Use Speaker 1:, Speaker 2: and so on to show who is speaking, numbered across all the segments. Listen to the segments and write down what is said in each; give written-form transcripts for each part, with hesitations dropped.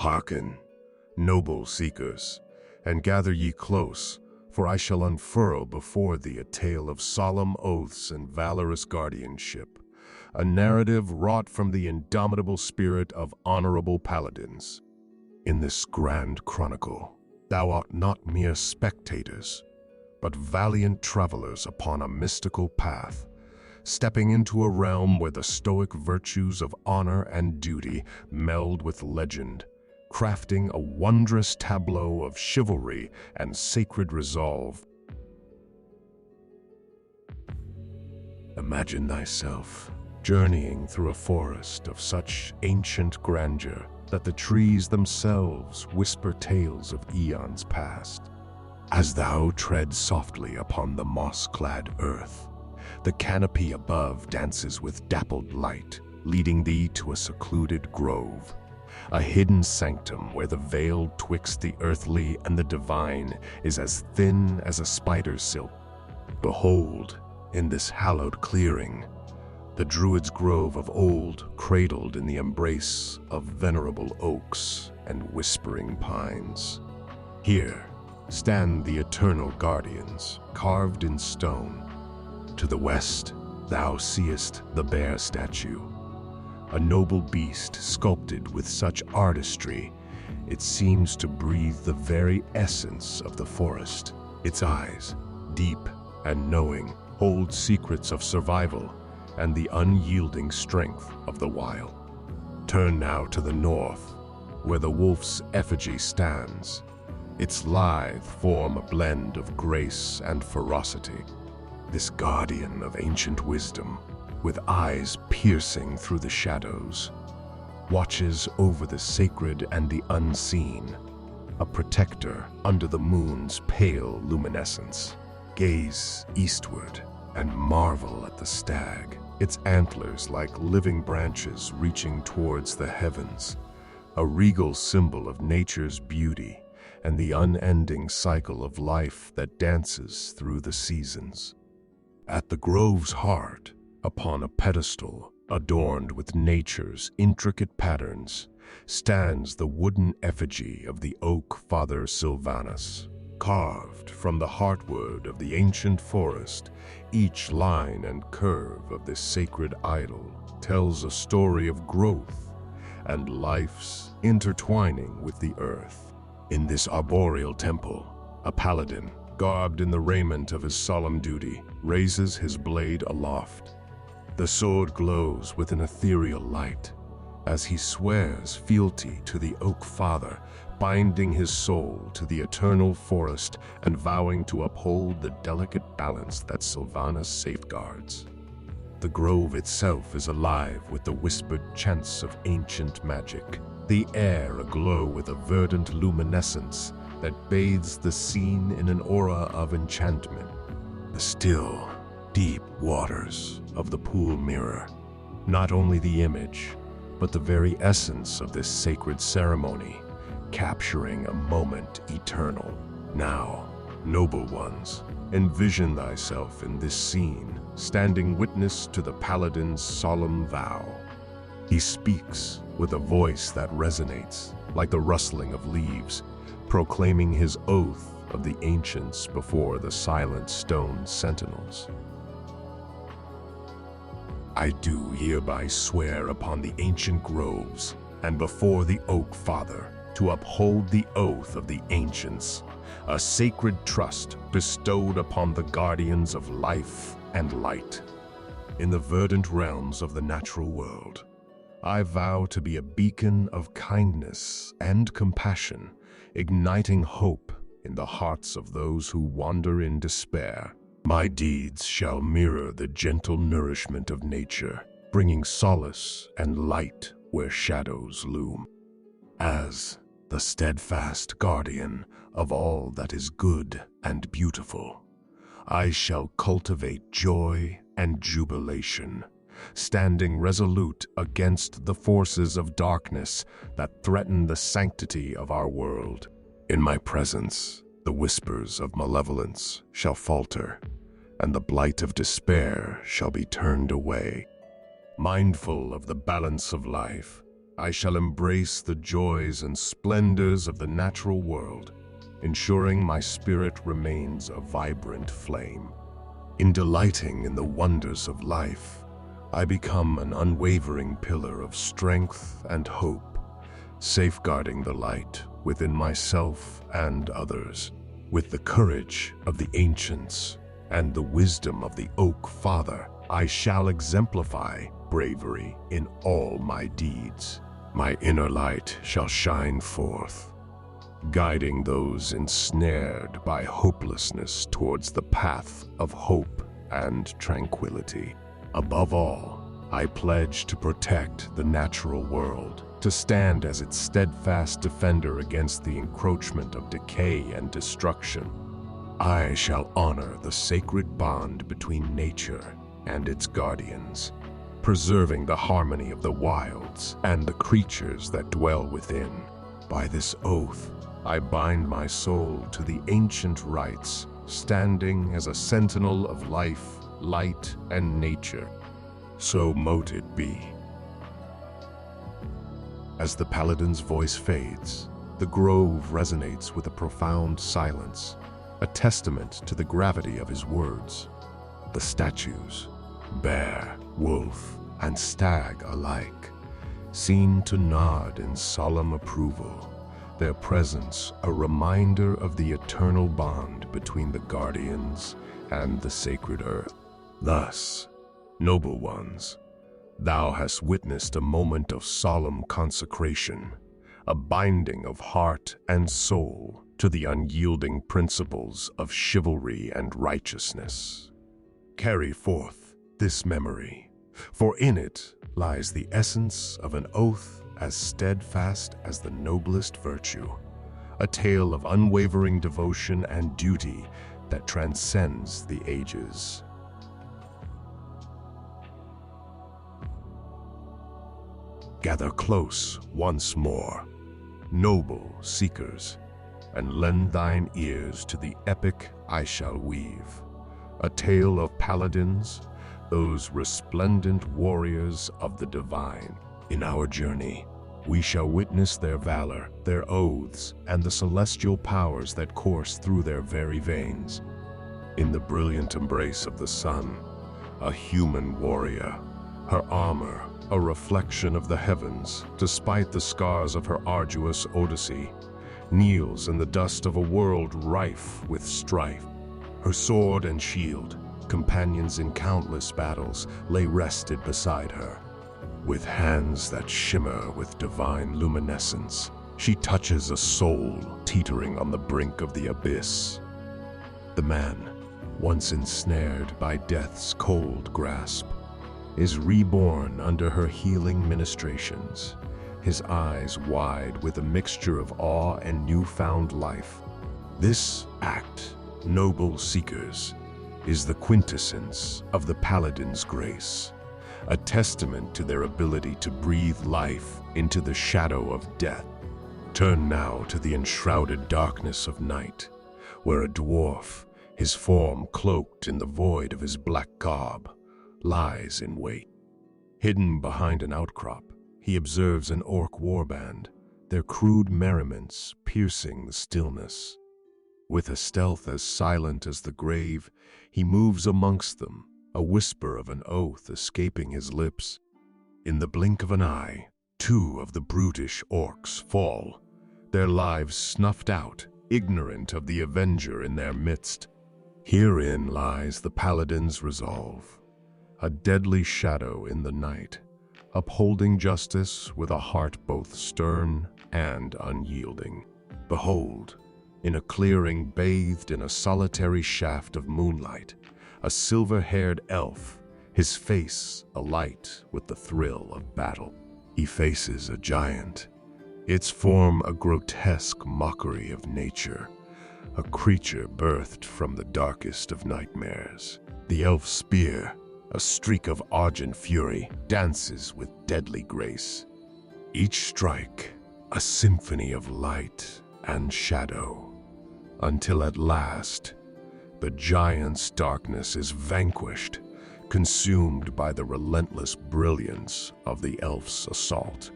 Speaker 1: Hearken, noble seekers, and gather ye close, for I shall unfurl before thee a tale of solemn oaths and valorous guardianship, a narrative wrought from the indomitable spirit of honorable paladins. In this grand chronicle, thou art not mere spectators, but valiant travelers upon a mystical path, stepping into a realm where the stoic virtues of honor and duty meld with legend, crafting a wondrous tableau of chivalry and sacred resolve. Imagine thyself journeying through a forest of such ancient grandeur that the trees themselves whisper tales of eons past. As thou tread softly upon the moss-clad earth, the canopy above dances with dappled light, leading thee to a secluded grove, a hidden sanctum where the veil twixt the earthly and the divine is as thin as a spider's silk. Behold, in this hallowed clearing, the druid's grove of old, cradled in the embrace of venerable oaks and whispering pines. Here stand the eternal guardians, carved in stone. To the west, thou seest the bear statue, a noble beast sculpted with such artistry, it seems to breathe the very essence of the forest. Its eyes, deep and knowing, hold secrets of survival and the unyielding strength of the wild. Turn now to the north, where the wolf's effigy stands, its lithe form a blend of grace and ferocity. This guardian of ancient wisdom, with eyes piercing through the shadows, watches over the sacred and the unseen, a protector under the moon's pale luminescence. Gaze eastward and marvel at the stag, its antlers like living branches reaching towards the heavens, a regal symbol of nature's beauty and the unending cycle of life that dances through the seasons. At the grove's heart, upon a pedestal adorned with nature's intricate patterns, stands the wooden effigy of the oak father Sylvanus. Carved from the heartwood of the ancient forest, each line and curve of this sacred idol tells a story of growth and life's intertwining with the earth. In this arboreal temple, a paladin, garbed in the raiment of his solemn duty, raises his blade aloft. The sword glows with an ethereal light as he swears fealty to the Oak Father, binding his soul to the eternal forest and vowing to uphold the delicate balance that Sylvanus safeguards. The grove itself is alive with the whispered chants of ancient magic, the air aglow with a verdant luminescence that bathes the scene in an aura of enchantment. The still, deep waters of the pool mirror not only the image, but the very essence of this sacred ceremony, capturing a moment eternal. Now, noble ones, envision thyself in this scene, standing witness to the paladin's solemn vow. He speaks with a voice that resonates like the rustling of leaves, proclaiming his oath of the ancients before the silent stone sentinels. I do hereby swear upon the ancient groves and before the Oak Father to uphold the oath of the ancients, a sacred trust bestowed upon the guardians of life and light. In the verdant realms of the natural world, I vow to be a beacon of kindness and compassion, igniting hope in the hearts of those who wander in despair. My deeds shall mirror the gentle nourishment of nature, bringing solace and light where shadows loom. As the steadfast guardian of all that is good and beautiful, I shall cultivate joy and jubilation, standing resolute against the forces of darkness that threaten the sanctity of our world. In my presence, the whispers of malevolence shall falter, and the blight of despair shall be turned away. Mindful of the balance of life, I shall embrace the joys and splendors of the natural world, ensuring my spirit remains a vibrant flame. In delighting in the wonders of life, I become an unwavering pillar of strength and hope, safeguarding the light within myself and others. With the courage of the ancients and the wisdom of the Oak Father, I shall exemplify bravery in all my deeds. My inner light shall shine forth, guiding those ensnared by hopelessness towards the path of hope and tranquility. Above all, I pledge to protect the natural world, to stand as its steadfast defender against the encroachment of decay and destruction. I shall honor the sacred bond between nature and its guardians, preserving the harmony of the wilds and the creatures that dwell within. By this oath, I bind my soul to the ancient rites, standing as a sentinel of life, light, and nature. So mote it be. As the paladin's voice fades, the grove resonates with a profound silence, a testament to the gravity of his words. The statues, bear, wolf, and stag alike, seem to nod in solemn approval, their presence a reminder of the eternal bond between the guardians and the sacred earth. Thus, noble ones, thou hast witnessed a moment of solemn consecration, a binding of heart and soul to the unyielding principles of chivalry and righteousness. Carry forth this memory, for in it lies the essence of an oath as steadfast as the noblest virtue, a tale of unwavering devotion and duty that transcends the ages. Gather close once more, noble seekers, and lend thine ears to the epic I shall weave, a tale of paladins, those resplendent warriors of the divine. In our journey, we shall witness their valor, their oaths, and the celestial powers that course through their very veins. In the brilliant embrace of the sun, a human warrior, her armor a reflection of the heavens, despite the scars of her arduous odyssey, kneels in the dust of a world rife with strife. Her sword and shield, companions in countless battles, lay rested beside her. With hands that shimmer with divine luminescence, she touches a soul teetering on the brink of the abyss. The man, once ensnared by death's cold grasp, is reborn under her healing ministrations, his eyes wide with a mixture of awe and newfound life. This act, noble seekers, is the quintessence of the Paladin's grace, a testament to their ability to breathe life into the shadow of death. Turn now to the enshrouded darkness of night, where a dwarf, his form cloaked in the void of his black garb, lies in wait. Hidden behind an outcrop, he observes an orc warband, their crude merriments piercing the stillness. With a stealth as silent as the grave, he moves amongst them, a whisper of an oath escaping his lips. In the blink of an eye, 2 of the brutish orcs fall, their lives snuffed out, ignorant of the avenger in their midst. Herein lies the paladin's resolve, a deadly shadow in the night, upholding justice with a heart both stern and unyielding. Behold, in a clearing bathed in a solitary shaft of moonlight, a silver-haired elf, his face alight with the thrill of battle. He faces a giant, its form a grotesque mockery of nature, a creature birthed from the darkest of nightmares. The elf's spear, a streak of argent fury, dances with deadly grace. Each strike, a symphony of light and shadow, until at last, the giant's darkness is vanquished, consumed by the relentless brilliance of the elf's assault.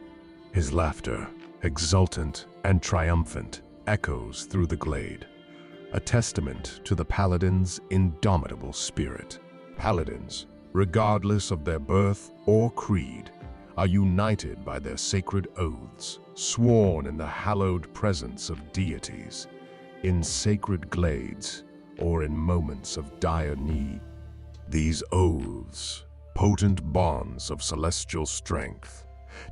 Speaker 1: His laughter, exultant and triumphant, echoes through the glade, a testament to the Paladin's indomitable spirit. Paladins, regardless of their birth or creed, are united by their sacred oaths, sworn in the hallowed presence of deities, in sacred glades, or in moments of dire need. These oaths, potent bonds of celestial strength,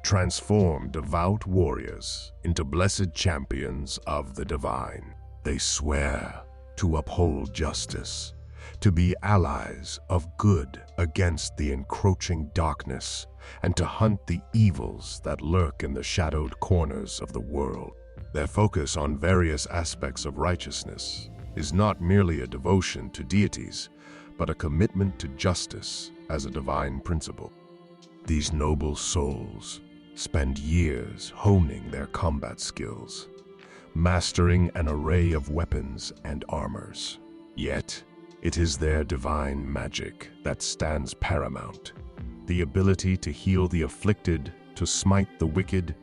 Speaker 1: transform devout warriors into blessed champions of the divine. They swear to uphold justice, to be allies of good against the encroaching darkness, and to hunt the evils that lurk in the shadowed corners of the world. Their focus on various aspects of righteousness is not merely a devotion to deities, but a commitment to justice as a divine principle. These noble souls spend years honing their combat skills, mastering an array of weapons and armors. Yet, it is their divine magic that stands paramount, the ability to heal the afflicted, to smite the wicked,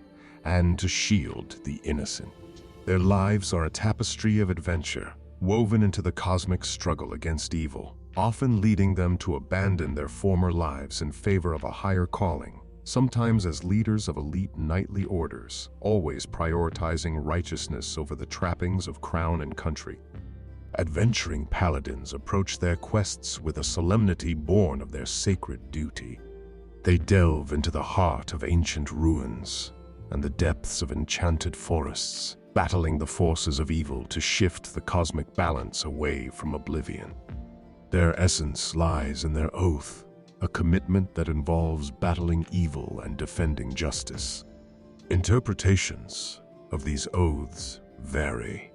Speaker 1: and to shield the innocent. Their lives are a tapestry of adventure, woven into the cosmic struggle against evil, often leading them to abandon their former lives in favor of a higher calling, sometimes as leaders of elite knightly orders, always prioritizing righteousness over the trappings of crown and country. Adventuring paladins approach their quests with a solemnity born of their sacred duty. They delve into the heart of ancient ruins and the depths of enchanted forests, battling the forces of evil to shift the cosmic balance away from oblivion. Their essence lies in their oath, a commitment that involves battling evil and defending justice. Interpretations of these oaths vary.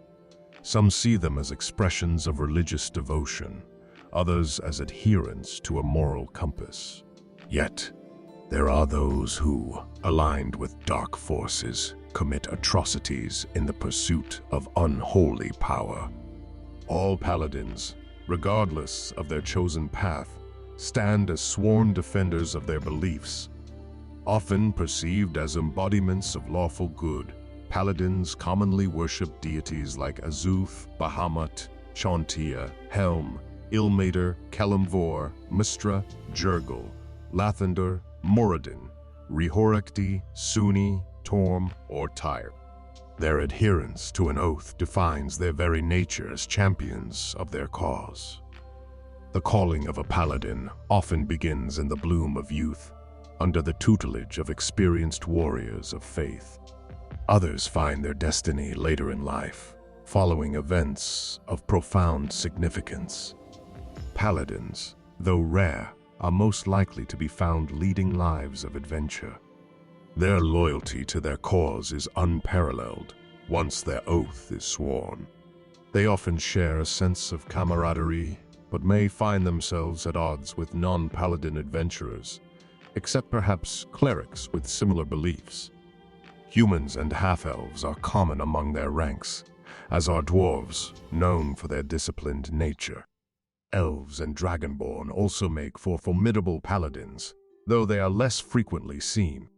Speaker 1: Some see them as expressions of religious devotion, others as adherence to a moral compass. Yet, there are those who, aligned with dark forces, commit atrocities in the pursuit of unholy power. All paladins, regardless of their chosen path, stand as sworn defenders of their beliefs. Often perceived as embodiments of lawful good, paladins commonly worship deities like Azuth, Bahamut, Chauntea, Helm, Ilmater, Kelemvor, Mistra, Jurgle, Lathander, Moradin, Rehorekti, Suni, Torm, or Tyre. Their adherence to an oath defines their very nature as champions of their cause. The calling of a paladin often begins in the bloom of youth, under the tutelage of experienced warriors of faith. Others find their destiny later in life, following events of profound significance. Paladins, though rare, are most likely to be found leading lives of adventure. Their loyalty to their cause is unparalleled once their oath is sworn. They often share a sense of camaraderie, but may find themselves at odds with non-paladin adventurers, except perhaps clerics with similar beliefs. Humans and half-elves are common among their ranks, as are dwarves, known for their disciplined nature. Elves and dragonborn also make for formidable paladins, though they are less frequently seen.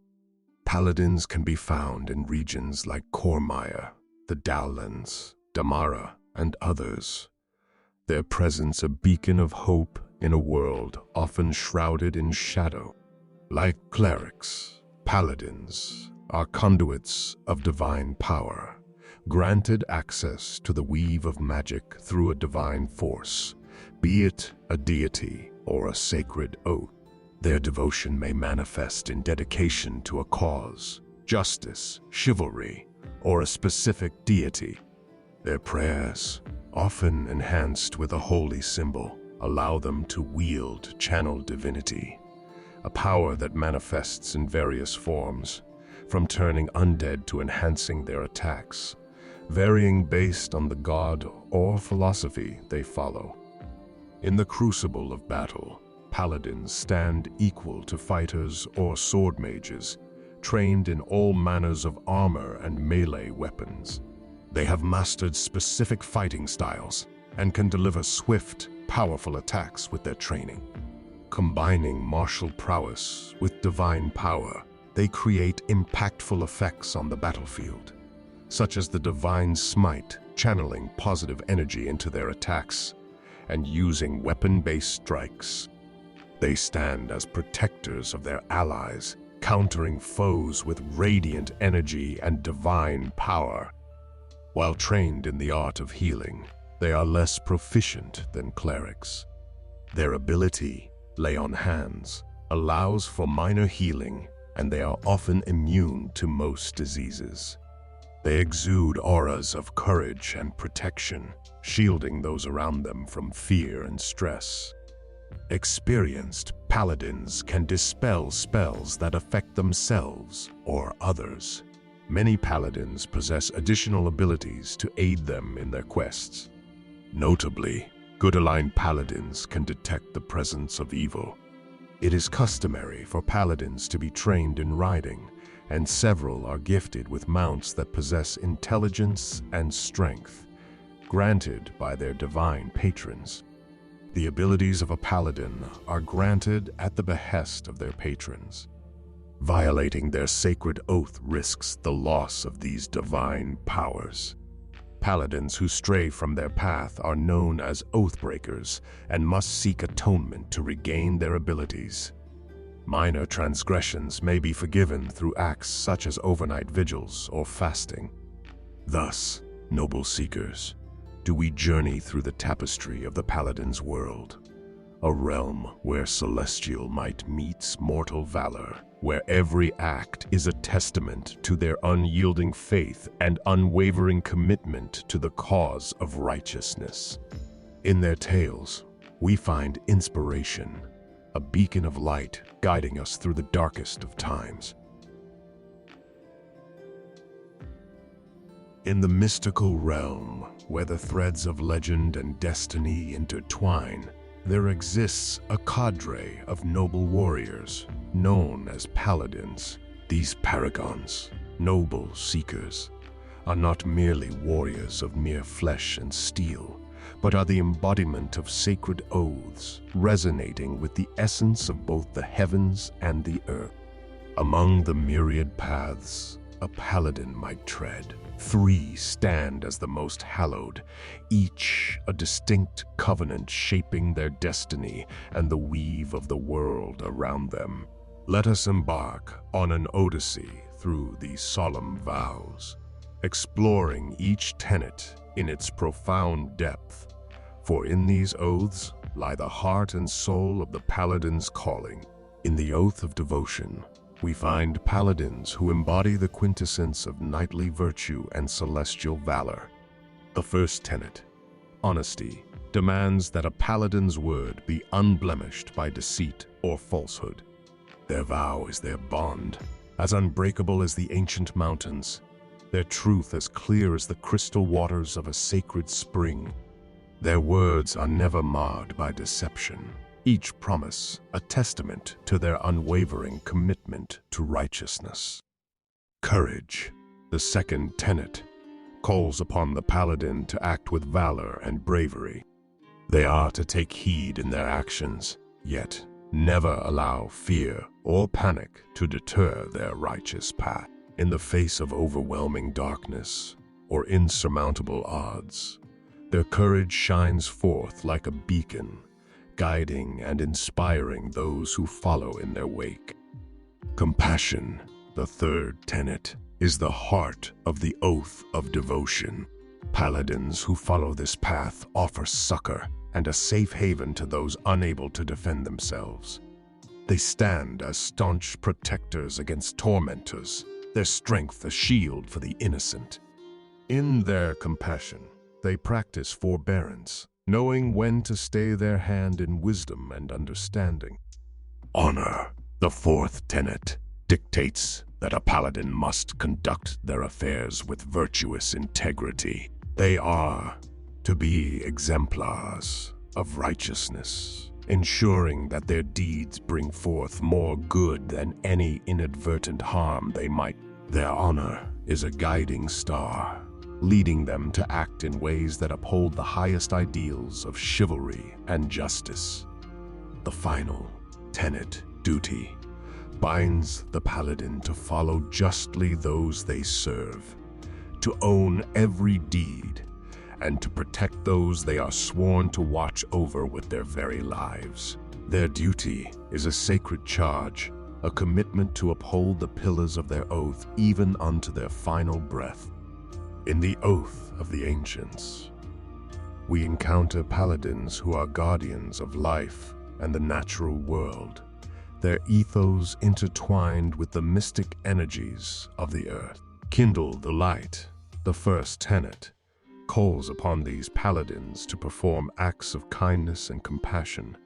Speaker 1: Paladins can be found in regions like Cormire, the Dowlands, Damara, and others. Their presence a beacon of hope in a world often shrouded in shadow. Like clerics, paladins are conduits of divine power, granted access to the weave of magic through a divine force, be it a deity or a sacred oath. Their devotion may manifest in dedication to a cause, justice, chivalry, or a specific deity. Their prayers, often enhanced with a holy symbol, allow them to wield channeled divinity, a power that manifests in various forms, from turning undead to enhancing their attacks, varying based on the god or philosophy they follow. In the crucible of battle, paladins stand equal to fighters or sword mages, trained in all manners of armor and melee weapons. They have mastered specific fighting styles and can deliver swift, powerful attacks with their training. Combining martial prowess with divine power, they create impactful effects on the battlefield, such as the Divine Smite, channeling positive energy into their attacks and using weapon-based strikes. They stand as protectors of their allies, countering foes with radiant energy and divine power. While trained in the art of healing, they are less proficient than clerics. Their ability, Lay on Hands, allows for minor healing, and they are often immune to most diseases. They exude auras of courage and protection, shielding those around them from fear and stress. Experienced paladins can dispel spells that affect themselves or others. Many paladins possess additional abilities to aid them in their quests. Notably, good-aligned paladins can detect the presence of evil. It is customary for paladins to be trained in riding, and several are gifted with mounts that possess intelligence and strength, granted by their divine patrons. The abilities of a paladin are granted at the behest of their patrons. Violating their sacred oath risks the loss of these divine powers. Paladins who stray from their path are known as Oathbreakers and must seek atonement to regain their abilities. Minor transgressions may be forgiven through acts such as overnight vigils or fasting. Thus, noble seekers, do we journey through the tapestry of the Paladin's world, a realm where celestial might meets mortal valor, where every act is a testament to their unyielding faith and unwavering commitment to the cause of righteousness. In their tales, we find inspiration, a beacon of light guiding us through the darkest of times. In the mystical realm, where the threads of legend and destiny intertwine, there exists a cadre of noble warriors known as paladins. These paragons, noble seekers, are not merely warriors of mere flesh and steel, but are the embodiment of sacred oaths, resonating with the essence of both the heavens and the earth. Among the myriad paths a paladin might tread, 3 stand as the most hallowed, each a distinct covenant shaping their destiny and the weave of the world around them. Let us embark on an odyssey through these solemn vows, exploring each tenet in its profound depth. For in these oaths lie the heart and soul of the paladin's calling. In the oath of devotion, we find paladins who embody the quintessence of knightly virtue and celestial valor. The first tenet, honesty, demands that a paladin's word be unblemished by deceit or falsehood. Their vow is their bond, as unbreakable as the ancient mountains, their truth as clear as the crystal waters of a sacred spring. Their words are never marred by deception, each promise a testament to their unwavering commitment to righteousness. Courage, the second tenet, calls upon the paladin to act with valor and bravery. They are to take heed in their actions, yet never allow fear or panic to deter their righteous path. In the face of overwhelming darkness or insurmountable odds, their courage shines forth like a beacon, guiding and inspiring those who follow in their wake. Compassion, the third tenet, is the heart of the oath of devotion. Paladins who follow this path offer succor and a safe haven to those unable to defend themselves. They stand as staunch protectors against tormentors, their strength a shield for the innocent. In their compassion, they practice forbearance, knowing when to stay their hand in wisdom and understanding. Honor, the fourth tenet, dictates that a paladin must conduct their affairs with virtuous integrity. They are to be exemplars of righteousness, ensuring that their deeds bring forth more good than any inadvertent harm they might. Their honor is a guiding star, leading them to act in ways that uphold the highest ideals of chivalry and justice. The final tenet, duty, binds the Paladin to follow justly those they serve, to own every deed, and to protect those they are sworn to watch over with their very lives. Their duty is a sacred charge, a commitment to uphold the pillars of their oath even unto their final breath. In the Oath of the Ancients, we encounter paladins who are guardians of life and the natural world, their ethos intertwined with the mystic energies of the earth. Kindle the light, the first tenet, calls upon these paladins to perform acts of kindness and compassion,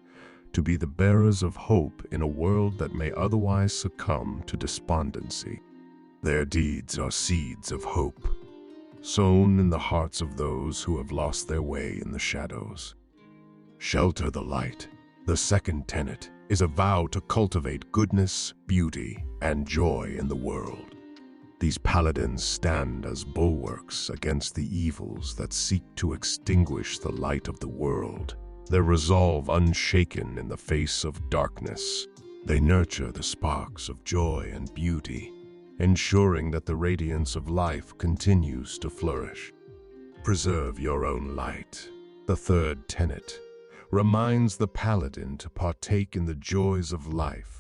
Speaker 1: to be the bearers of hope in a world that may otherwise succumb to despondency. Their deeds are seeds of hope, sown in the hearts of those who have lost their way in the shadows. Shelter the light. The second tenet is a vow to cultivate goodness, beauty, and joy in the world. These paladins stand as bulwarks against the evils that seek to extinguish the light of the world, their resolve unshaken in the face of darkness. They nurture the sparks of joy and beauty, ensuring that the radiance of life continues to flourish. Preserve your own light. The third tenet reminds the paladin to partake in the joys of life,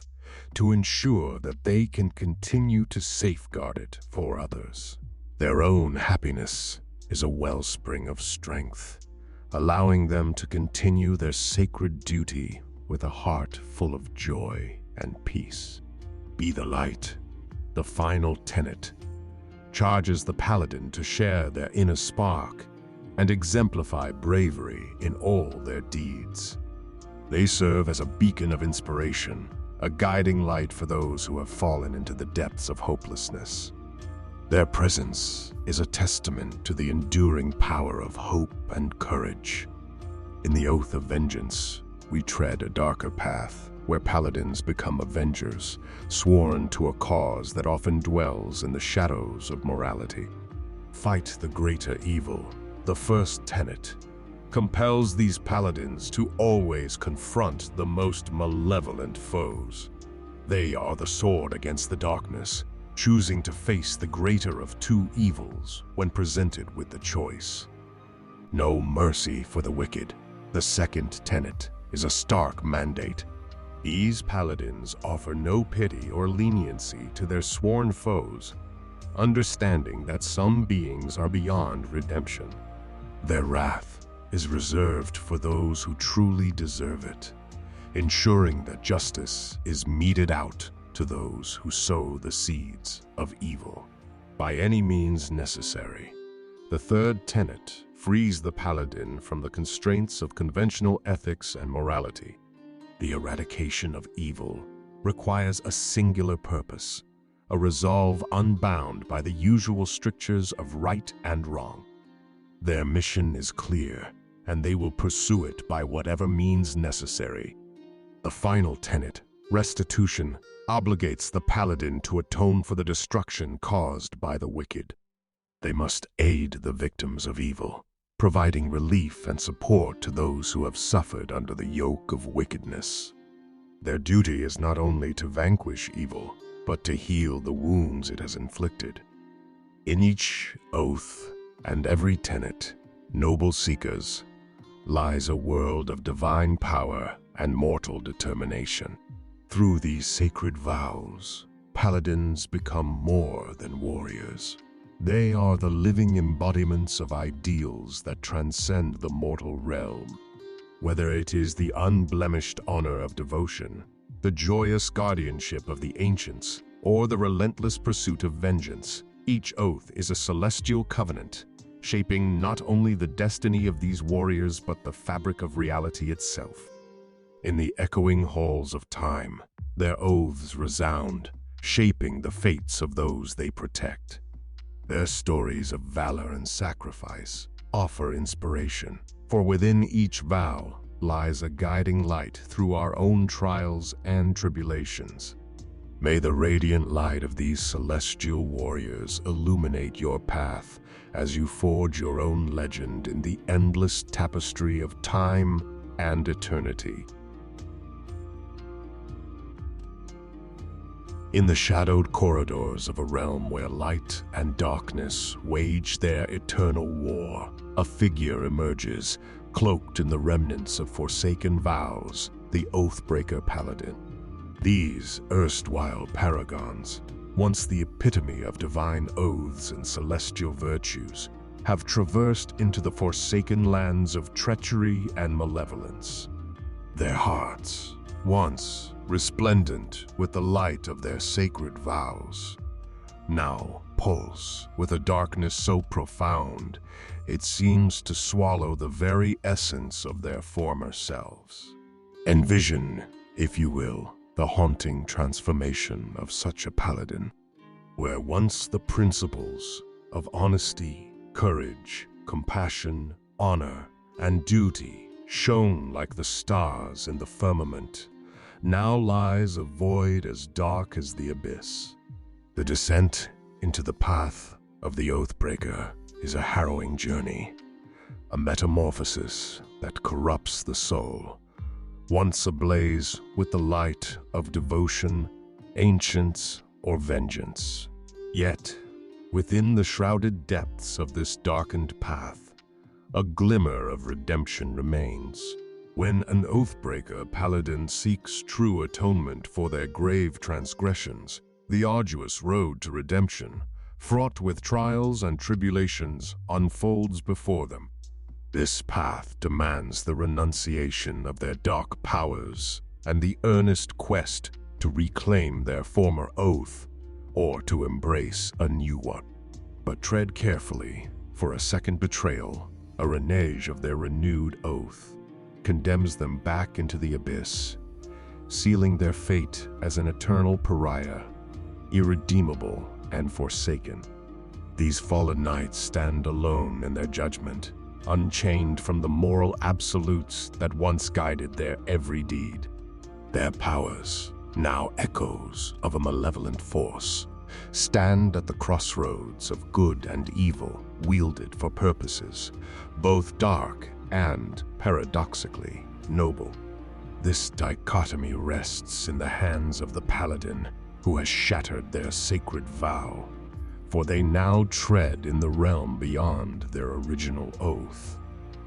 Speaker 1: to ensure that they can continue to safeguard it for others. Their own happiness is a wellspring of strength, allowing them to continue their sacred duty with a heart full of joy and peace. Be the light. The final tenet charges the paladin to share their inner spark and exemplify bravery in all their deeds. They serve as a beacon of inspiration, a guiding light for those who have fallen into the depths of hopelessness. Their presence is a testament to the enduring power of hope and courage. In the Oath of Vengeance, we tread a darker path, where paladins become avengers, sworn to a cause that often dwells in the shadows of morality. Fight the greater evil. The first tenet compels these paladins to always confront the most malevolent foes. They are the sword against the darkness, choosing to face the greater of two evils when presented with the choice. No mercy for the wicked. The second tenet is a stark mandate. These paladins offer no pity or leniency to their sworn foes, understanding that some beings are beyond redemption. Their wrath is reserved for those who truly deserve it, ensuring that justice is meted out to those who sow the seeds of evil. By any means necessary. The third tenet frees the paladin from the constraints of conventional ethics and morality. The eradication of evil requires a singular purpose, a resolve unbound by the usual strictures of right and wrong. Their mission is clear, and they will pursue it by whatever means necessary. The final tenet, restitution, obligates the paladin to atone for the destruction caused by the wicked. They must aid the victims of evil, providing relief and support to those who have suffered under the yoke of wickedness. Their duty is not only to vanquish evil, but to heal the wounds it has inflicted. In each oath and every tenet, noble seekers, lies a world of divine power and mortal determination. Through these sacred vows, paladins become more than warriors. They are the living embodiments of ideals that transcend the mortal realm. Whether it is the unblemished honor of devotion, the joyous guardianship of the ancients, or the relentless pursuit of vengeance, each oath is a celestial covenant, shaping not only the destiny of these warriors but the fabric of reality itself. In the echoing halls of time, their oaths resound, shaping the fates of those they protect. Their stories of valor and sacrifice offer inspiration, for within each vow lies a guiding light through our own trials and tribulations. May the radiant light of these celestial warriors illuminate your path as you forge your own legend in the endless tapestry of time and eternity. In the shadowed corridors of a realm where light and darkness wage their eternal war, a figure emerges, cloaked in the remnants of forsaken vows, the Oathbreaker Paladin. These erstwhile paragons, once the epitome of divine oaths and celestial virtues, have traversed into the forsaken lands of treachery and malevolence. Their hearts, once resplendent with the light of their sacred vows, now pulse with a darkness so profound it seems to swallow the very essence of their former selves. Envision, if you will, the haunting transformation of such a paladin, where once the principles of honesty, courage, compassion, honor, and duty shone like the stars in the firmament, now lies a void as dark as the abyss. The descent into the path of the Oathbreaker is a harrowing journey, a metamorphosis that corrupts the soul, once ablaze with the light of devotion, ancience, or vengeance. Yet, within the shrouded depths of this darkened path, a glimmer of redemption remains. When an Oathbreaker Paladin seeks true atonement for their grave transgressions, the arduous road to redemption, fraught with trials and tribulations, unfolds before them. This path demands the renunciation of their dark powers and the earnest quest to reclaim their former oath or to embrace a new one. But tread carefully, for a second betrayal, a renege of their renewed oath, condemns them back into the abyss, sealing their fate as an eternal pariah, irredeemable and forsaken. These fallen knights stand alone in their judgment, unchained from the moral absolutes that once guided their every deed. Their powers, now echoes of a malevolent force, stand at the crossroads of good and evil, wielded for purposes both dark and, paradoxically, noble. This dichotomy rests in the hands of the paladin who has shattered their sacred vow, for they now tread in the realm beyond their original oath.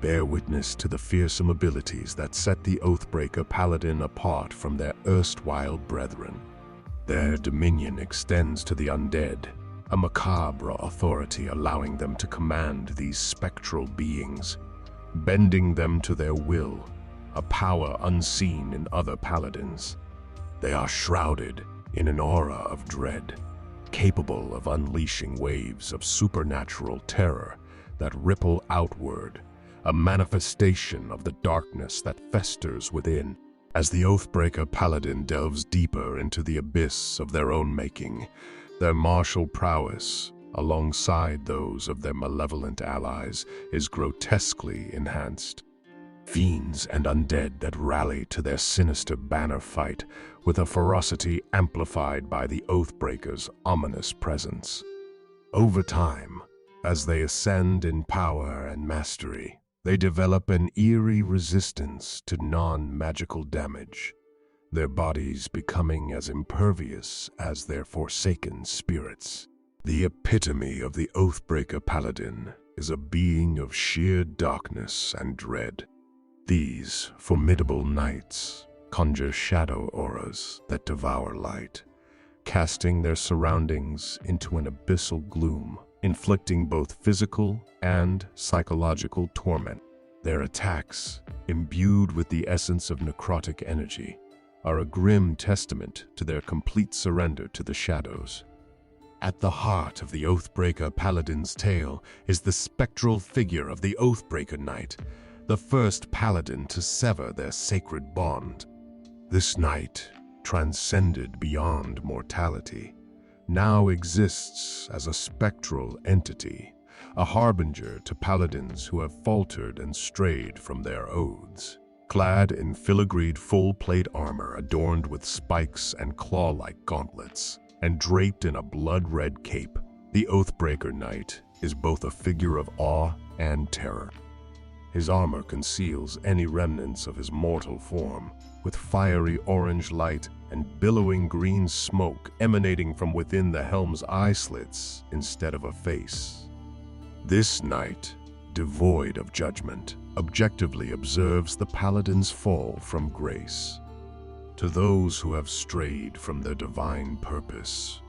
Speaker 1: Bear witness to the fearsome abilities that set the Oathbreaker Paladin apart from their erstwhile brethren. Their dominion extends to the undead, a macabre authority allowing them to command these spectral beings, bending them to their will, a power unseen in other paladins. They are shrouded in an aura of dread, capable of unleashing waves of supernatural terror that ripple outward, a manifestation of the darkness that festers within. As the Oathbreaker Paladin delves deeper into the abyss of their own making, their martial prowess, alongside those of their malevolent allies, is grotesquely enhanced. Fiends and undead that rally to their sinister banner fight with a ferocity amplified by the Oathbreaker's ominous presence. Over time, as they ascend in power and mastery, they develop an eerie resistance to non-magical damage, their bodies becoming as impervious as their forsaken spirits. The epitome of the Oathbreaker Paladin is a being of sheer darkness and dread. These formidable knights conjure shadow auras that devour light, casting their surroundings into an abyssal gloom, inflicting both physical and psychological torment. Their attacks, imbued with the essence of necrotic energy, are a grim testament to their complete surrender to the shadows. At the heart of the Oathbreaker Paladin's tale is the spectral figure of the Oathbreaker Knight, the first paladin to sever their sacred bond. This knight, transcended beyond mortality, now exists as a spectral entity, a harbinger to paladins who have faltered and strayed from their oaths. Clad in filigreed full-plate armor adorned with spikes and claw-like gauntlets, and draped in a blood-red cape, the Oathbreaker Knight is both a figure of awe and terror. His armor conceals any remnants of his mortal form, with fiery orange light and billowing green smoke emanating from within the helm's eye slits instead of a face. This knight, devoid of judgment, objectively observes the paladin's fall from grace. To those who have strayed from their divine purpose,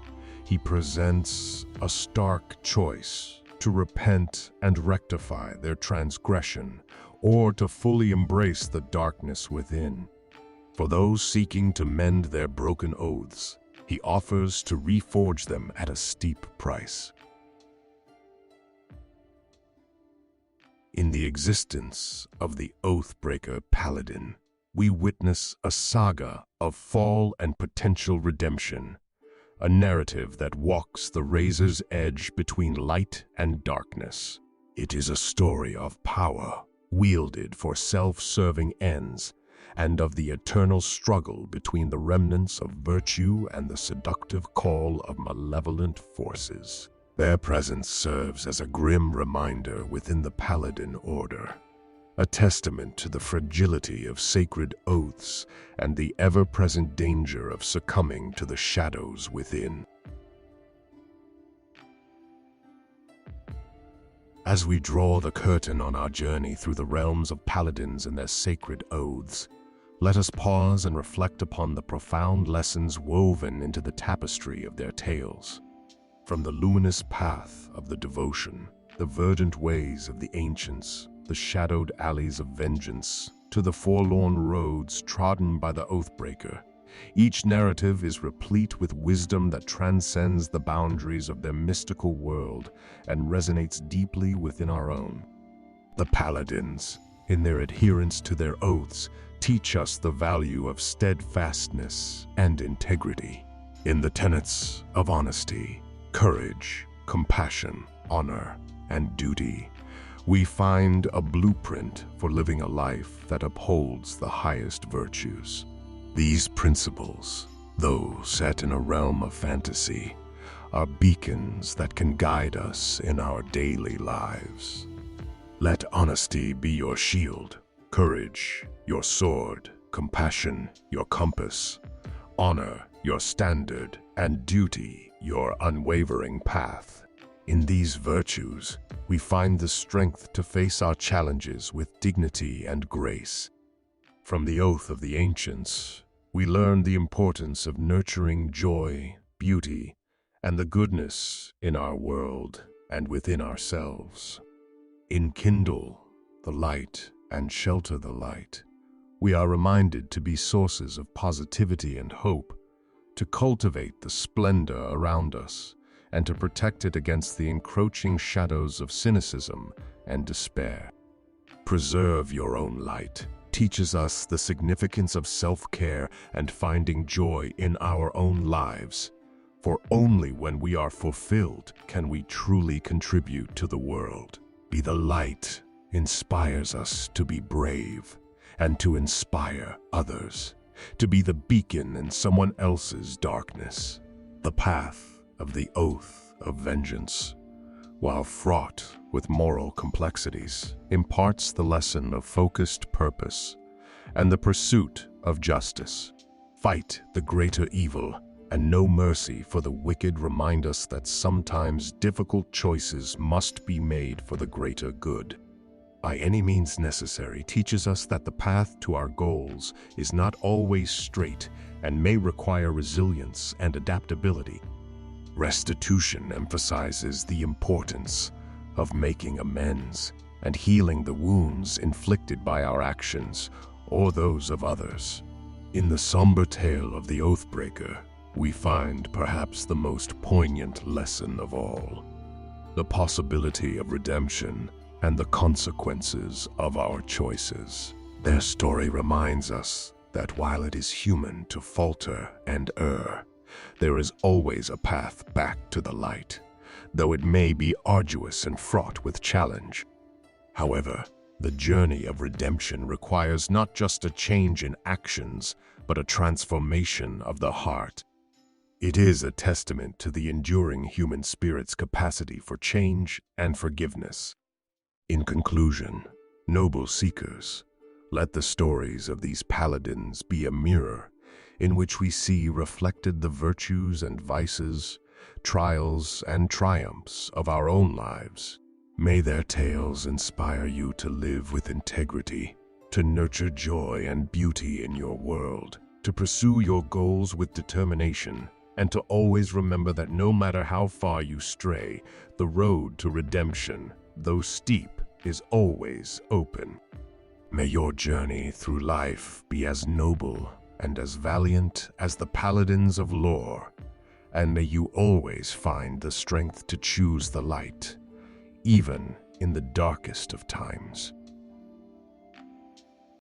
Speaker 1: he presents a stark choice: to repent and rectify their transgression, or to fully embrace the darkness within. For those seeking to mend their broken oaths, he offers to reforge them at a steep price. In the existence of the Oathbreaker Paladin, we witness a saga of fall and potential redemption, a narrative that walks the razor's edge between light and darkness. It is a story of power, wielded for self-serving ends, and of the eternal struggle between the remnants of virtue and the seductive call of malevolent forces. Their presence serves as a grim reminder within the Paladin Order, a testament to the fragility of sacred oaths and the ever-present danger of succumbing to the shadows within. As we draw the curtain on our journey through the realms of paladins and their sacred oaths, let us pause and reflect upon the profound lessons woven into the tapestry of their tales. From the luminous path of the devotion, the verdant ways of the ancients, the shadowed alleys of vengeance, to the forlorn roads trodden by the Oathbreaker, each narrative is replete with wisdom that transcends the boundaries of their mystical world and resonates deeply within our own. The Paladins, in their adherence to their oaths, teach us the value of steadfastness and integrity. In the tenets of honesty, courage, compassion, honor, and duty, we find a blueprint for living a life that upholds the highest virtues. These principles, though set in a realm of fantasy, are beacons that can guide us in our daily lives. Let honesty be your shield, courage your sword, compassion your compass, honor your standard, and duty your unwavering path. In these virtues, we find the strength to face our challenges with dignity and grace. From the oath of the ancients, we learn the importance of nurturing joy, beauty, and the goodness in our world and within ourselves. Enkindle the light and shelter the light. We are reminded to be sources of positivity and hope, to cultivate the splendor around us, and to protect it against the encroaching shadows of cynicism and despair. Preserve your own light teaches us the significance of self-care and finding joy in our own lives, for only when we are fulfilled can we truly contribute to the world. Be the light inspires us to be brave and to inspire others, to be the beacon in someone else's darkness. The path of the oath of vengeance, while fraught with moral complexities, imparts the lesson of focused purpose and the pursuit of justice. Fight the greater evil and no mercy for the wicked remind us that sometimes difficult choices must be made for the greater good. By any means necessary teaches us that the path to our goals is not always straight and may require resilience and adaptability. Restitution emphasizes the importance of making amends and healing the wounds inflicted by our actions or those of others. In the somber tale of the Oathbreaker, we find perhaps the most poignant lesson of all: the possibility of redemption and the consequences of our choices. Their story reminds us that while it is human to falter and err, there is always a path back to the light, though it may be arduous and fraught with challenge. However, the journey of redemption requires not just a change in actions, but a transformation of the heart. It is a testament to the enduring human spirit's capacity for change and forgiveness. In conclusion, Noble seekers, let the stories of these paladins be a mirror in which we see reflected the virtues and vices, trials and triumphs of our own lives. May their tales inspire you to live with integrity, to nurture joy and beauty in your world, to pursue your goals with determination, and to always remember that no matter how far you stray, the road to redemption, though steep, is always open. May your journey through life be as noble and as valiant as the paladins of lore, and may you always find the strength to choose the light, even in the darkest of times.